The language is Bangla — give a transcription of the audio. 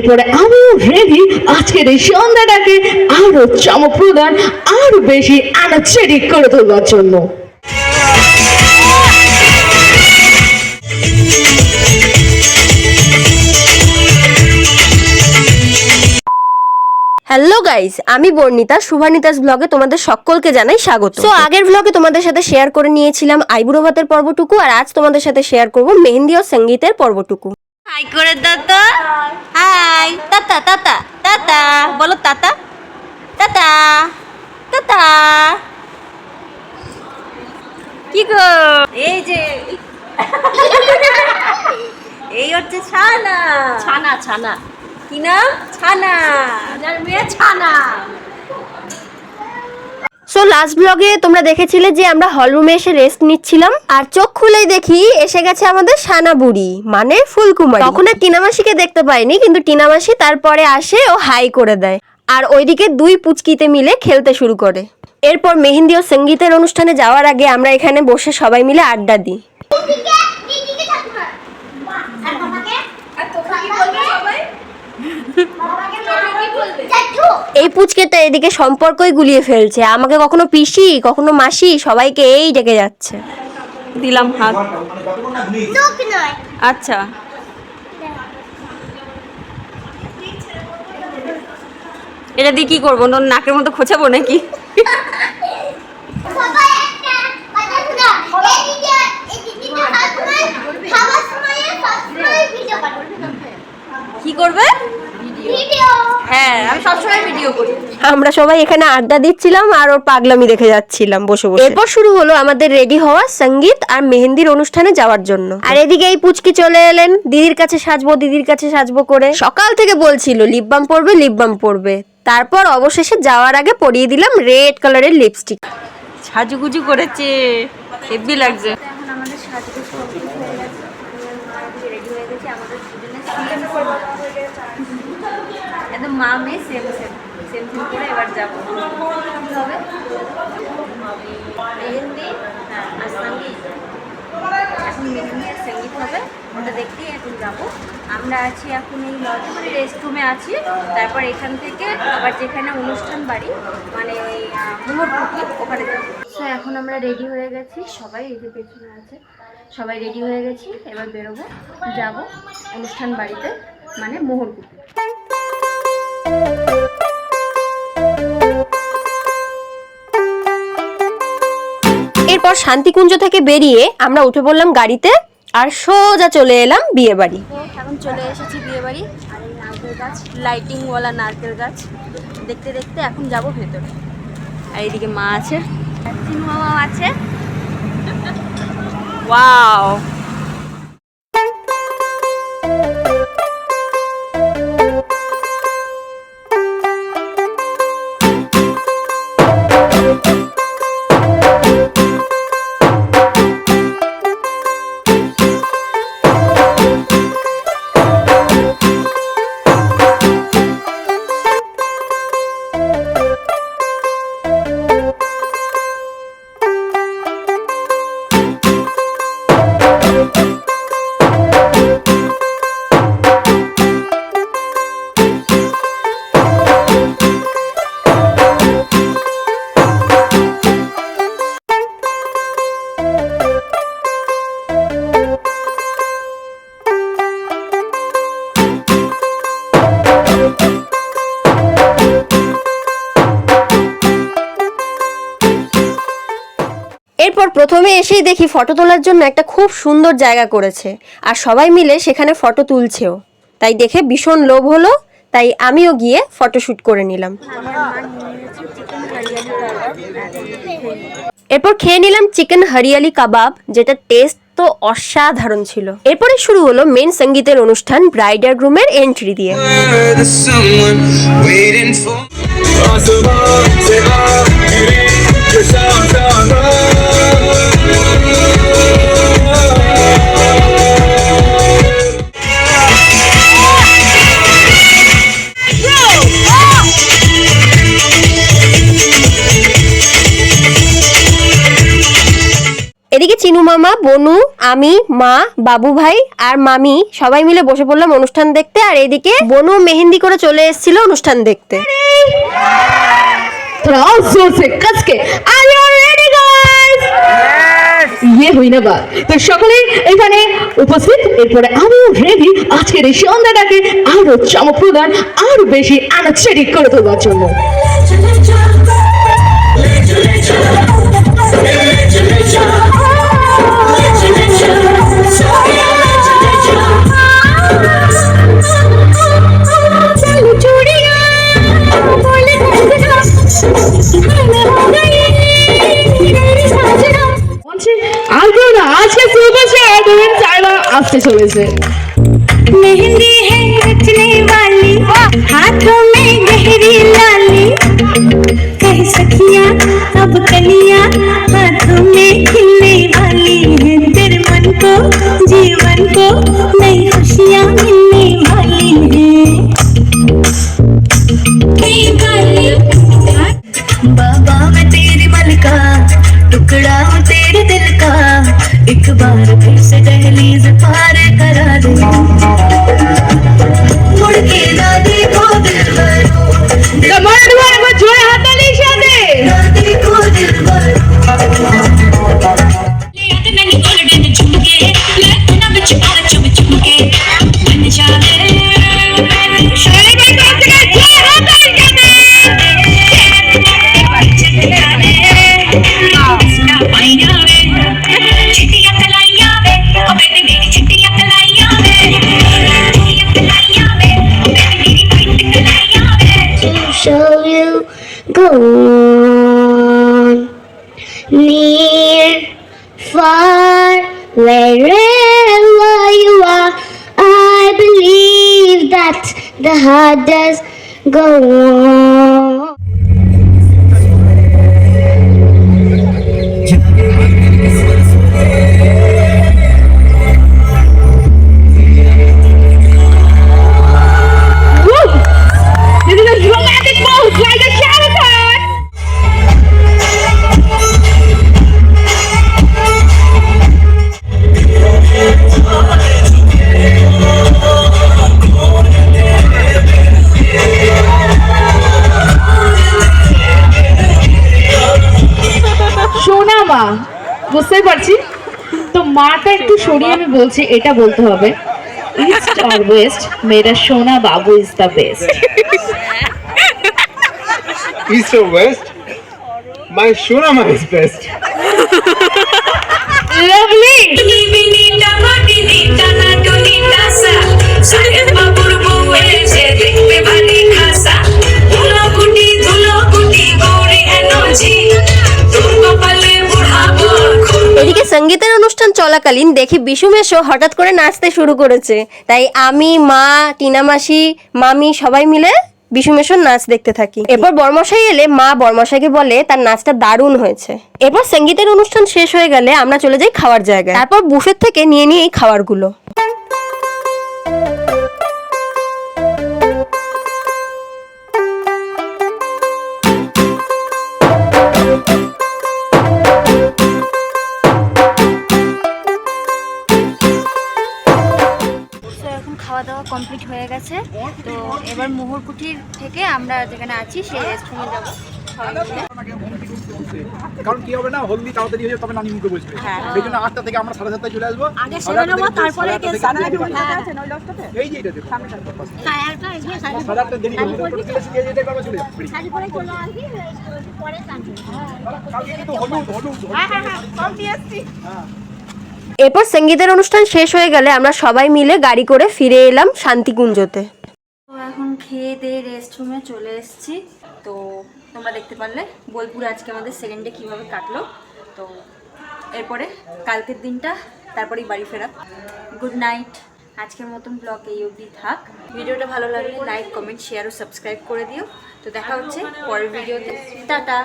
এরপরে আমিও রেডি আজকের এই সন্ধ্যাটাকে আরো চমকপ্রদান আরো বেশি এনার্জেটিক করে তোলার জন্য। হ্যালো গাইস, আমি বর্ণিতা শুভানিতাস ব্লগে তোমাদের সকলকে জানাই স্বাগত। তো আগের ব্লগে তোমাদের সাথে শেয়ার করে নিয়েছিলাম আইবুড়ো ভাতের পর্বটুকু, আর আজ তোমাদের সাথে শেয়ার করব মেহেন্দি ও সঙ্গীতের পর্বটুকু। হাই করে দাদা, হাই তাতা তাতা তাতা বলো, তাতা তাতা তাতা। কি গো, এই যে এই হচ্ছে ছানা ছানা ছানা, কি নাম? ছানা, মেয়ে ছানা। সো লাস্ট ব্লগে তোমরা দেখেছিলে যে আমরা হলরুমে এসে রেস্ট নিচ্ছিলাম, আর চোখ খুলেই দেখি এসে গেছে আমাদের সানা বুড়ি মানে ফুলকুমারী। তখন আর টিনামাসিকে দেখতে পাইনি, কিন্তু টিনামাসি তারপরে আসে ও হাই করে দেয়, আর ওইদিকে দুই পুচকিতে মিলে খেলতে শুরু করে। এরপর মেহেন্দি ও সঙ্গীতের অনুষ্ঠানে যাওয়ার আগে আমরা এখানে বসে সবাই মিলে আড্ডা দিই। এই পুচকেটা এদিকে সম্পর্কই গুলিয়ে ফেলছে, আমাকে কখনো পিসি কখনো মাসি সবাইকে এই ডেকে যাচ্ছে। দিলাম হাত। আচ্ছা, এটা দিয়ে কি করবো? নাকের মতো খোঁচাবো নাকি? কি করবে? হ্যাঁ, আমি সবসময় ভিডিও করি। আমরা সবাই এখানে আড্ডা দিচ্ছিলাম আর ওর পাগলামি দেখে যাচ্ছিলাম বসে বসে। এরপর শুরু হলো আমাদের রেডি হওয়া সঙ্গীত আর মেহেন্দির অনুষ্ঠানে যাওয়ার জন্য। আর এদিকে এই পুচকি চলে এলেন দিদির কাছে সাজবো দিদির কাছে সাজবো করে। সকাল থেকে বলছিল লিপ বাম পরবে লিপ বাম পরবে, তারপর অবশেষে যাওয়ার আগে পরিয়ে দিলাম রেড কালারের লিপস্টিক। সাজুগুজু করেছে, হেভি লাগছে। এখন আমাদের সাজুগুজু কমপ্লিট হয়ে গেছে, রেডি হয়ে গেছি। আমাদের একদম মা মেয়ে সেম সেম সেম সেম করে এবার যাবো। কী হবে? মেহেন্দি আর সঙ্গীত। এখন মেহেন্দি আর সঙ্গীত হবে, ওটা দেখতেই এখন যাবো। আমরা আছি এখন এই লজে, মানে রেস্ট রুমে আছি। তারপর এখান থেকে আবার যেখানে অনুষ্ঠান বাড়ি মানে ওই মোহরপুকুর ওখানে যাবো। তো এখন আমরা রেডি হয়ে গেছি, সবাই এই যে পেছনে আছে, সবাই রেডি হয়ে গেছি। এবার বেরোবো, যাব অনুষ্ঠান বাড়িতে মানে মোহরপুকুর। এরপর শান্তিকুঞ্জ থেকে বেরিয়ে আমরা উঠে পড়লাম গাড়িতে আর সোজা চলে এলাম বিয়ে বাড়ি। এখন চলে এসেছি বিয়ে বাড়ি। আর এই নারকেল গাছ, লাইটিংওয়ালা নারকেল গাছ দেখতে দেখতে এখন যাব ভেতরে। আর এইদিকে মা আছে, চিনু মামাও আছে। ওয়াও, এরপর প্রথমে এসেই দেখি ফটো তোলার জন্য একটা খুব সুন্দর জায়গা করেছে, আর সবাই মিলে সেখানে ফটো তুলছেও। তাই দেখে ভীষণ লোভ হলো, তাই আমিও গিয়ে ফটোশুট করে নিলাম। এরপর খেয়ে নিলাম চিকেন হরিয়ালি কাবাব, যেটা টেস্ট তো অসাধারণ ছিল। এরপরে শুরু হলো মেন সঙ্গীতের অনুষ্ঠান ব্রাইড আর গ্রুমের এন্ট্রি দিয়ে। এদিকে চিনু মামা, বনু, আমি, মা, বাবু ভাই আর মামি সবাই মিলে বসে পড়লাম অনুষ্ঠান দেখতে। আর এদিকে বনু মেহেন্দি করে চলে এসেছিল অনুষ্ঠান দেখতে। थोड़ा और जोर से कस के Are you ready guys? ये हुई ना बात তো সকলেই এখানে উপস্থিত এরপরে আমিও রেডি আজকের এই সন্ধ্যাটাকে আরো চমকপ্রদান আরো বেশি এনার্জেটিক করে তোলার জন্য আর কেউ না আজকে সুপারস্টার দুদিন চাইবা আসতে চলেছে मेहंदी है रचने वाली हाथों में गहरी लाली कह सखियां अब कलियां हाथों में खिलने वाली है तेरे मन को जीवन को नई खुशियां मिलने वाली है बाबा मैं तेरी मलका टुकड़ा हूँ तेरे दिल का एक बार फिर से दहलीज पार करा दे मुड़ के ना देखो दिलबरो তোমার দুয়ারে আমার জোরে হাততালির সাথে ना देखो दिलबरो ले आते मैंने गोल्डन झुमके ले ना बिच आ चुम चुमके बन जावे শালি ভাই কাছ থেকে জোরে হাততালি সাথে चिट्टियां कलाइयां वे ओ बेबी मेरी चिट्टियां कलाइयां वे चिट्टियां कलाइयां वे ओ बेबी मेरी वाइट कलाइयां वे to show you go on near far wherever you are I believe that the heart does go on This is a dramatic pose like a Shah Rukh Khan. সোনা মা বুঝতেই পারছি তো মাটা একটু সরিয়ে আমি বলছি এটা বলতে হবে ইস্ট আর ওয়েস্ট মেয়েরা সোনা বাবু is the best East or West? My Shunama is best. Lovely এদিকে সঙ্গীতের অনুষ্ঠান চলাকালীন দেখি বিশু মেশো হঠাৎ করে নাচতে শুরু করেছে। তাই আমি, মা, টিনা মাসি, মামি সবাই মিলে বিশু মেশোর নাচ দেখতে থাকি। এরপর বর্মশাই এলে মা বর্মশাইকে বলে তার নাচটা দারুণ হয়েছে। এরপর সঙ্গীতের অনুষ্ঠান শেষ হয়ে গেলে আমরা চলে যাই খাওয়ার জায়গায়। তারপর বুফেট থেকে নিয়ে নিই এই খাবারগুলো। এখন খাওয়া দাওয়া কমপ্লিট হয়ে গেছে। তো এবার মোহরকুঠির থেকে আমরা যেখানে আছি সেই রেস্টুরেন্টে যাবো কারণ কি হবে না হলদি তাড়াতাড়ি হয়ে যাবে তবে নানি মুখে বসবে এই জন্য 8টা থেকে আমরা 7:30টায় চলে আসবো আগে সেরে নেবো তারপরে এই যে এটা দেখো 7:30টা দেরি হবে যেতে পারবে চলে যাবে কালকে কিন্তু হলুদ সব দিয়ে আসছি এরপর সঙ্গীতের অনুষ্ঠান শেষ হয়ে গেলে আমরা সবাই মিলে গাড়ি করে ফিরে এলাম শান্তিকুঞ্জতে। তো এখন খেয়ে দিয়ে রেস্ট রুমে চলে এসেছি। তো তোমরা দেখতে পারলে বোলপুরে আজকে আমাদের সেকেন্ড ডে কীভাবে কাটলো। তো এরপরে কালকের দিনটা তারপরেই বাড়ি ফেরা। Good night. আজকের মতন ব্লগ এই অবধি থাক। ভিডিওটা ভালো লাগলে লাইক কমেন্ট শেয়ার ও সাবস্ক্রাইব করে দিও। তো দেখা হচ্ছে পরের ভিডিওতে। টাটা।